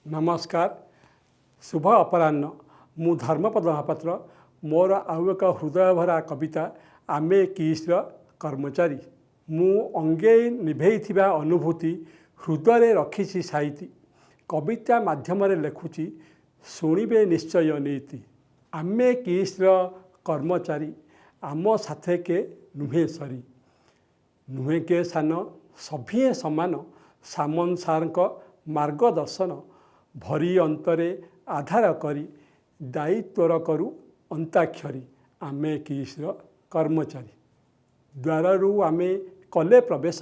नमस्कार शुभ अपराह्न मु धर्मपद महापात्र मोर आउ एक हृदय भरा कविता आमे किस्र कर्मचारी मु अंगे निभेई अनुभूति हृदय रखी साइती कविता माध्यम लेखुची शुणिबे निश्चय नीति आमे किस्र कर्मचारी आम साथे के नुहे सरी नुहे के सान सभिए समान सामन सार मार्गदर्शन भरी अंतरे आधार करी दायित्वर करु अंताक्षरी आमे किस्र कर्मचारी द्वारु आमे कले प्रवेश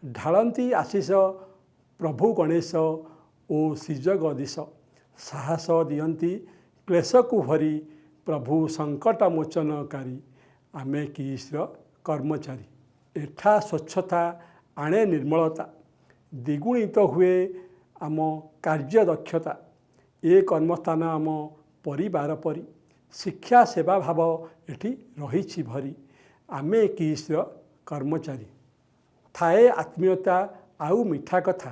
ढालती आशीष प्रभु गणेश ओ श्रीजगदीश साहस दियंती क्लेश को भरी प्रभु संकट मोचनकारी आमे किस्र कर्मचारी एठा स्वच्छता आणे निर्मलता द्विगुणित हुए आम कार्य दक्षता ए कर्मस्थान आम परिवार परी शिक्षा सेवा भाव एठी रही भरी आमे किस्र कर्मचारी थाए आत्मीयता आउ मिठा कथा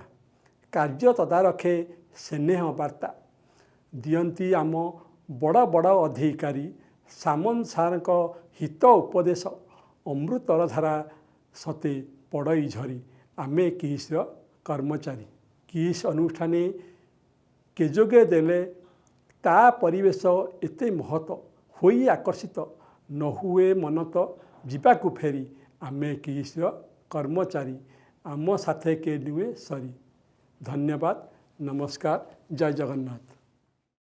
कार्य तदारखे स्नेह वार्ता दियंती आम बड़ बड़ अधिकारी सामन सार हित उपदेश अमृतर धारा सते पड़ई झरी आमे किस्र कर्मचारी किस अनुष्ठाने केजोगे देले ता परिवेश एते महत होई आकर्षित न हुए मनत जीवाकू फेरी आमे किस्र कर्मचारी आम साथे के नुए सरी। धन्यवाद। नमस्कार। जय जगन्नाथ।